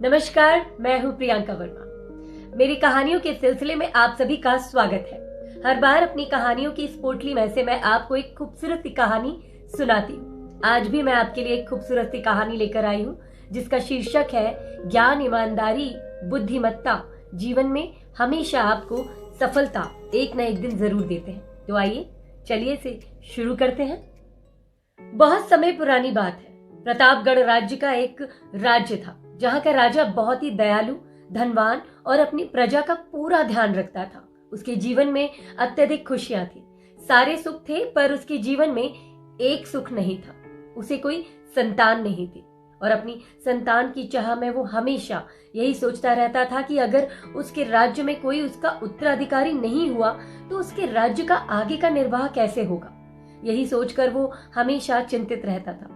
नमस्कार, मैं हूँ प्रियंका वर्मा। मेरी कहानियों के सिलसिले में आप सभी का स्वागत है। हर बार अपनी कहानियों की इस पोटली में से मैं आपको एक खूबसूरत सी कहानी सुनाती हूँ। आज भी मैं आपके लिए एक खूबसूरत सी कहानी लेकर आई हूँ जिसका शीर्षक है ज्ञान, ईमानदारी, बुद्धिमत्ता जीवन में हमेशा आपको सफलता एक न एक दिन जरूर देते हैं। तो आइए चलिए इसे शुरू करते हैं। बहुत समय पुरानी बात है। प्रतापगढ़ राज्य का एक राज्य था जहाँ का राजा बहुत ही दयालु, धनवान और अपनी प्रजा का पूरा ध्यान रखता था। उसके जीवन में अत्यधिक खुशियां थी, सारे सुख थे, पर उसके जीवन में एक सुख नहीं था। उसे कोई संतान नहीं थी और अपनी संतान की चाह में वो हमेशा यही सोचता रहता था कि अगर उसके राज्य में कोई उसका उत्तराधिकारी नहीं हुआ तो उसके राज्य का आगे का निर्वाह कैसे होगा। यही सोचकर वो हमेशा चिंतित रहता था।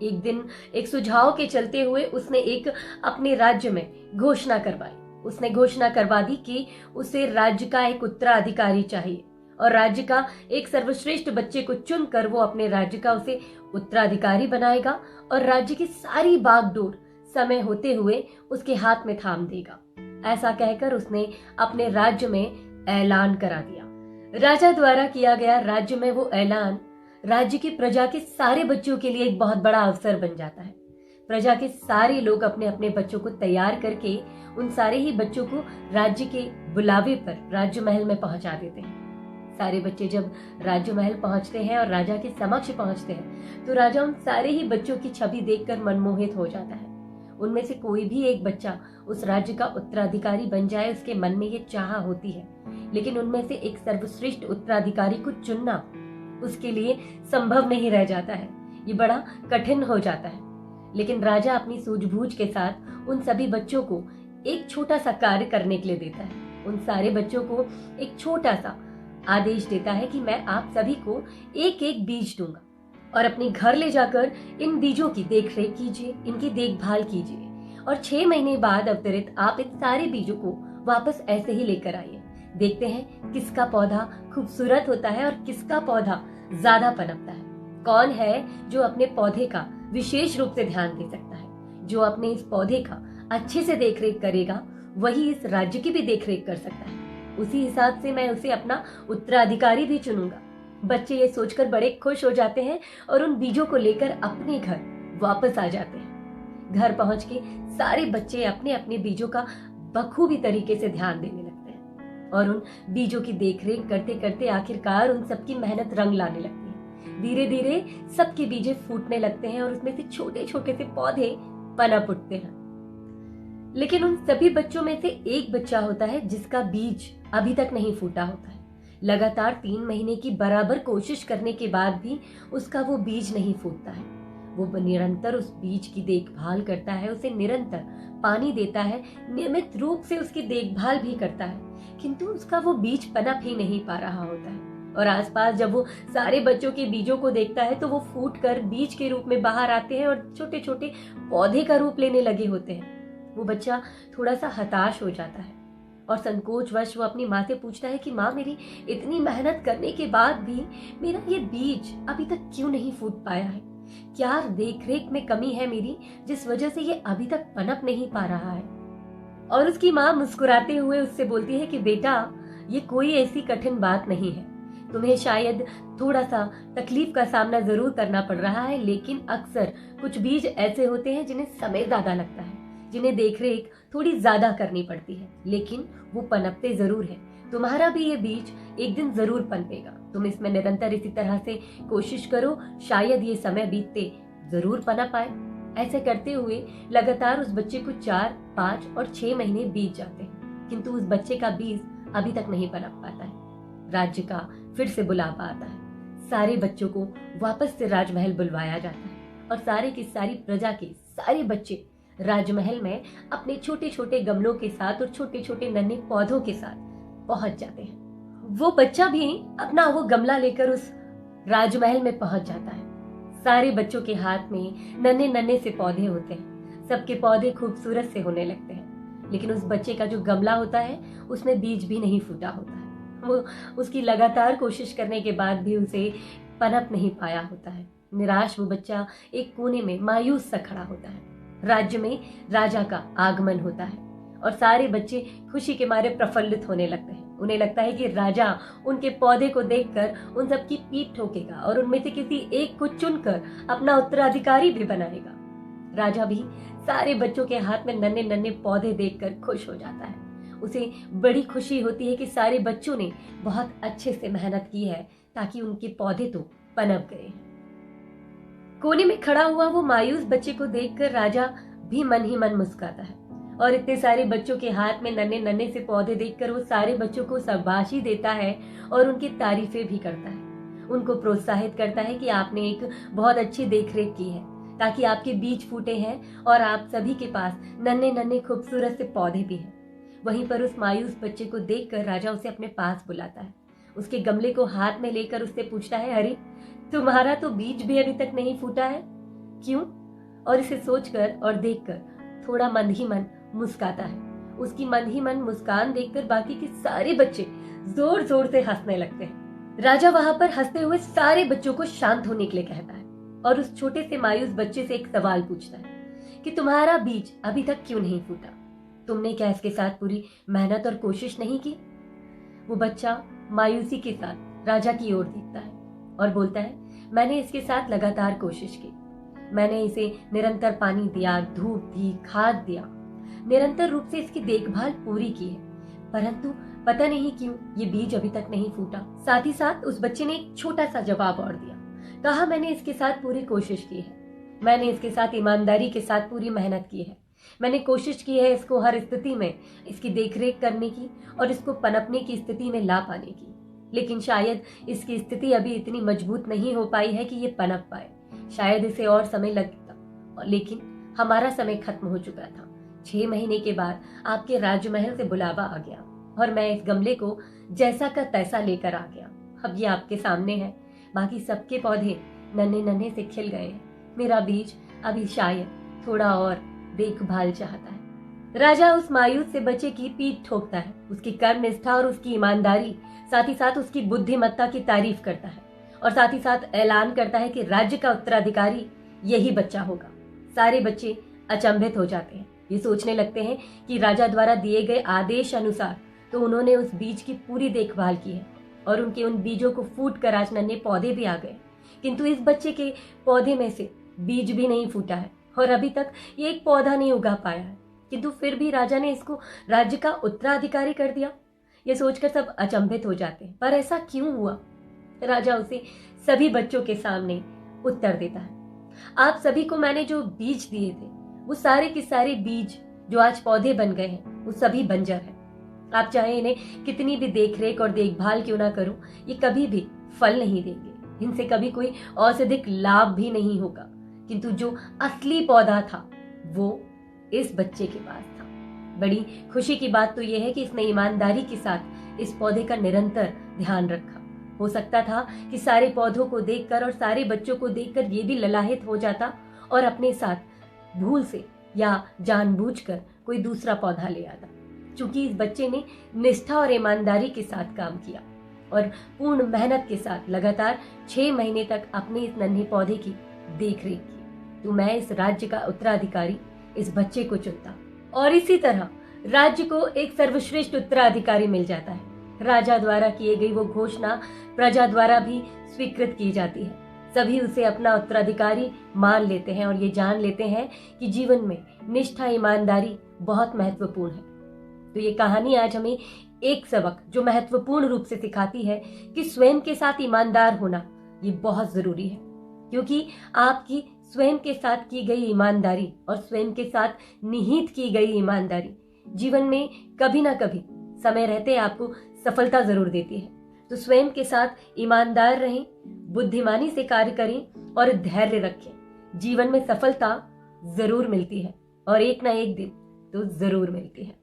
एक दिन एक सुझाव के चलते हुए उसने एक अपने राज्य में घोषणा करवाई। उसने घोषणा करवा दी कि उसे राज्य का एक उत्तराधिकारी चाहिए और राज्य का एक सर्वश्रेष्ठ बच्चे को चुनकर वो अपने राज्य का उसे उत्तराधिकारी बनाएगा और राज्य की सारी बागडोर समय होते हुए उसके हाथ में थाम देगा। ऐसा कहकर उसने अपने राज्य में ऐलान करा दिया। राजा द्वारा किया गया राज्य में वो ऐलान राज्य की प्रजा के सारे बच्चों के लिए एक बहुत बड़ा अवसर बन जाता है। प्रजा के सारे लोग अपने अपने बच्चों को तैयार करके उन सारे ही बच्चों को राज्य के बुलावे पर राज्य महल में पहुंचा देते हैं। सारे बच्चे जब राज्य महल पहुंचते हैं और राजा के समक्ष पहुंचते हैं तो राजा उन सारे ही बच्चों की छवि देखकर मनमोहित हो जाता है। उनमें से कोई भी एक बच्चा उस राज्य का उत्तराधिकारी बन जाए, उसके मन में ये चाह होती है, लेकिन उनमें से एक सर्वश्रेष्ठ उत्तराधिकारी को चुनना उसके लिए संभव नहीं रह जाता है। ये बड़ा कठिन हो जाता है। लेकिन राजा अपनी सूझबूझ के साथ उन सभी बच्चों को एक छोटा सा कार्य करने के लिए देता है। उन सारे बच्चों को एक छोटा सा आदेश देता है कि मैं आप सभी को एक एक बीज दूंगा और अपने घर ले जाकर इन बीजों की देखरेख कीजिए, इनकी देखभाल कीजिए और 6 महीने बाद अवतरित आप इन सारे बीजों को वापस ऐसे ही लेकर आइए। देखते हैं किसका पौधा खूबसूरत होता है और किसका पौधा ज्यादा पनपता है। कौन है जो अपने पौधे का विशेष रूप से ध्यान दे सकता है। जो अपने इस पौधे का अच्छे से देखरेख करेगा वही इस राज्य की भी देखरेख कर सकता है। उसी हिसाब से मैं उसे अपना उत्तराधिकारी भी चुनूंगा। बच्चे ये सोचकर बड़े खुश हो जाते हैं और उन बीजों को लेकर अपने घर वापस आ जाते हैं। घर पहुंच के सारे बच्चे अपने अपने बीजों का बखूबी तरीके से ध्यान देने लगते हैं और उन बीजों की देखरेख करते करते आखिरकार उन सबकी मेहनत रंग लाने लगती है। धीरे धीरे सबके बीजे फूटने लगते हैं और उसमें से छोटे छोटे से पौधे पनप उठते हैं। लेकिन उन सभी बच्चों में से एक बच्चा होता है जिसका बीज अभी तक नहीं फूटा होता है। लगातार 3 महीने की बराबर कोशिश करने के बाद भी उसका वो बीज नहीं फूटता है। वो निरंतर उस बीज की देखभाल करता है, उसे निरंतर पानी देता है, नियमित रूप से उसकी देखभाल भी करता है, किंतु उसका वो बीज पनप ही नहीं पा रहा होता है। और आसपास जब वो सारे बच्चों के बीजों को देखता है तो वो फूटकर बीज के रूप में बाहर आते हैं और छोटे छोटे पौधे का रूप लेने लगे होते हैं। वो बच्चा थोड़ा सा हताश हो जाता है और संकोचवश वो अपनी माँ से पूछता है कि माँ, मेरी इतनी मेहनत करने के बाद भी मेरा ये बीज अभी तक क्यों नहीं फूट पाया है? क्या देखरेख में कमी है मेरी, जिस वजह से ये अभी तक पनप नहीं पा रहा है? और उसकी माँ मुस्कुराते हुए उससे बोलती है कि बेटा, ये कोई ऐसी कठिन बात नहीं है। तुम्हें शायद थोड़ा सा तकलीफ का सामना जरूर करना पड़ रहा है, लेकिन अक्सर कुछ बीज ऐसे होते हैं जिन्हें समय ज्यादा लगता है, जिन्हें देखरेख थोड़ी ज्यादा करनी पड़ती है, लेकिन वो पनपते जरूर है। तुम्हारा भी ये बीज एक दिन जरूर पनपेगा। तुम इसमें निरंतर इसी तरह से कोशिश करो, शायद ये समय बीतते जरूर पनप आए। ऐसे करते हुए लगातार उस बच्चे को 4, 5 और 6 महीने बीत जाते हैं, किंतु उस बच्चे का बीज अभी तक नहीं पनप पाता है। राज्य का फिर से बुलावा आता है। सारे बच्चों को वापस से राजमहल बुलवाया जाता है और सारे की सारी प्रजा के सारे बच्चे राजमहल में अपने छोटे छोटे गमलों के साथ और छोटे छोटे नन्हे पौधों के साथ पहुंच जाते हैं। वो बच्चा भी अपना वो गमला लेकर उस राजमहल में पहुंच जाता है। सारे बच्चों के हाथ में नन्हे नन्हे से पौधे होते हैं। सबके पौधे खूबसूरत से होने लगते हैं, लेकिन उस बच्चे का जो गमला होता है उसमें बीज भी नहीं फूटा होता है। वो उसकी लगातार कोशिश करने के बाद भी उसे पनप नहीं पाया होता है। निराश वो बच्चा एक कोने में मायूस सा खड़ा होता है। राज्य में राजा का आगमन होता है और सारे बच्चे खुशी के मारे प्रफुल्लित होने लगते हैं। उन्हें लगता है कि राजा उनके पौधे को देखकर उन सबकी पीठ ठोकेगा और उनमें से किसी एक को चुनकर अपना उत्तराधिकारी भी बनाएगा। राजा भी सारे बच्चों के हाथ में नन्हे नन्हे पौधे देखकर खुश हो जाता है। उसे बड़ी खुशी होती है कि सारे बच्चों ने बहुत अच्छे से मेहनत की है ताकि उनके पौधे तो पनप गए हैं। कोने में खड़ा हुआ वो मायूस बच्चे को देखकर राजा भी मन ही मन मुस्कुराता है और इतने सारे बच्चों के हाथ में नन्हे नन्हे से पौधे देखकर वो सारे बच्चों को शाबाशी देता है और उनकी तारीफें भी करता है। उनको प्रोत्साहित करता है कि आपने एक बहुत अच्छी देखरेख की है ताकि आपके बीज फूटे हैं और आप सभी के पास नन्हे नन्हे खूबसूरत से पौधे भी हैं। वहीं पर उस मायूस बच्चे को देखकर राजा उसे अपने पास बुलाता है। उसके गमले को हाथ में लेकर उससे पूछता है, अरे तुम्हारा तो बीज भी अभी तक नहीं फूटा है, क्यों? और इसे सोचकर और देखकर थोड़ा मन ही मन मुस्कुराता है। उसकी मन ही मन मुस्कान देखकर बाकी के सारे बच्चे जोर जोर से हंसने लगते हैं। राजा वहां पर हंसते हुए सारे बच्चों को शांत होने के लिए कहता है और उस छोटे से मायूस बच्चे से एक सवाल पूछता है कि तुम्हारा बीज अभी तक क्यों नहीं फूटा? तुमने क्या इसके साथ पूरी मेहनत और कोशिश नहीं की? वो बच्चा मायूसी के साथ राजा की ओर देखता है और बोलता है, मैंने इसके साथ लगातार कोशिश की। मैंने इसे निरंतर पानी दिया, धूप दी, खाद दिया, निरंतर रूप से इसकी देखभाल पूरी की है, परंतु पता नहीं क्यों ये बीज अभी तक नहीं फूटा। साथ ही साथ उस बच्चे ने एक छोटा सा जवाब और दिया, कहा मैंने इसके साथ पूरी कोशिश की है, मैंने इसके साथ ईमानदारी के साथ पूरी मेहनत की है, मैंने कोशिश की है इसको हर स्थिति में इसकी देखरेख करने की और इसको पनपने की स्थिति में ला पाने की, लेकिन शायद इसकी स्थिति अभी इतनी मजबूत नहीं हो पाई है कि ये पनप पाए। शायद इसे और समय लगता, लेकिन हमारा समय खत्म हो चुका था। 6 महीने के बाद आपके राजमहल से बुलावा आ गया और मैं इस गमले को जैसा का तैसा लेकर आ गया। अब ये आपके सामने है। बाकी सबके पौधे नन्हे नन्हे से खिल गए हैं। मेरा बीज अभी शायद थोड़ा और देखभाल चाहता है। राजा उस मायूस से बच्चे की पीठ ठोकता है, उसकी कर्मनिष्ठा और उसकी ईमानदारी, साथ ही साथ उसकी बुद्धिमत्ता की तारीफ करता है और साथ ही साथ ऐलान करता है कि राज्य का उत्तराधिकारी यही बच्चा होगा। सारे बच्चे अचंभित हो जाते हैं। ये सोचने लगते हैं कि राजा द्वारा दिए गए आदेश अनुसार तो उन्होंने उस बीज की पूरी देखभाल की है और उनके उन बीजों को फूट कर आज नन्हे पौधे भी आ गए, किंतु इस बच्चे के पौधे में से बीज भी नहीं फूटा है और अभी तक ये एक पौधा नहीं उगा पाया है, किंतु फिर भी राजा ने इसको राज्य का उत्तराधिकारी कर दिया। ये सोचकर सब अचंभित हो जाते हैं, पर ऐसा क्यों हुआ? राजा उसे सभी बच्चों के सामने उत्तर देता है, आप सभी को मैंने जो बीज दिए थे वो सारे के सारे बीज जो आज पौधे बन गए हैं वो सभी बंजर हैं। आप चाहे इन्हें कितनी भी देखरेख और देखभाल क्यों ना करो, ये कभी भी फल नहीं देंगे, इनसे कभी कोई औषधिक लाभ भी नहीं होगा, किंतु जो असली पौधा था वो इस बच्चे के पास था। बड़ी खुशी की बात तो यह है कि इसने ईमानदारी के साथ इस पौधे का निरंतर ध्यान रखा। हो सकता था कि सारे पौधों को देखकर और सारे बच्चों को देखकर ये भी ललाहित हो जाता और अपने साथ भूल से या जानबूझकर कोई दूसरा पौधा ले आता। चूंकि इस बच्चे ने निष्ठा और ईमानदारी के साथ काम किया और पूर्ण मेहनत के साथ लगातार 6 महीने तक अपने इस नन्हे पौधे की देखरेख की, तो मैं इस राज्य का उत्तराधिकारी इस बच्चे को चुनता और इसी तरह राज्य को एक सर्वश्रेष्ठ उत्तराधिकारी मिल जाता है। राजा द्वारा किए गई वो घोषणा प्रजा द्वारा भी स्वीकृत की जाती है। सभी उसे अपना उत्तराधिकारी मान लेते हैं और ये जान लेते हैं कि जीवन में निष्ठा ईमानदारी बहुत महत्वपूर्ण है। तो ये कहानी आज हमें एक सबक जो महत्वपूर्ण रूप से सिखाती है कि स्वयं के साथ ईमानदार होना ये बहुत जरूरी है, क्योंकि आपकी स्वयं के साथ की गई ईमानदारी और स्वयं के साथ निहित की गई ईमानदारी जीवन में कभी ना कभी समय रहते आपको सफलता जरूर देती है। तो स्वयं के साथ ईमानदार रहें, बुद्धिमानी से कार्य करें और धैर्य रखें। जीवन में सफलता जरूर मिलती है और एक ना एक दिन तो जरूर मिलती है।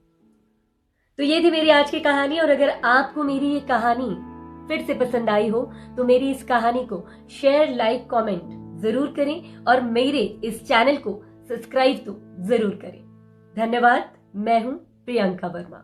तो ये थी मेरी आज की कहानी, और अगर आपको मेरी ये कहानी फिर से पसंद आई हो तो मेरी इस कहानी को शेयर, लाइक, कमेंट जरूर करें और मेरे इस चैनल को सब्सक्राइब तो जरूर करें। धन्यवाद। मैं हूं प्रियंका वर्मा।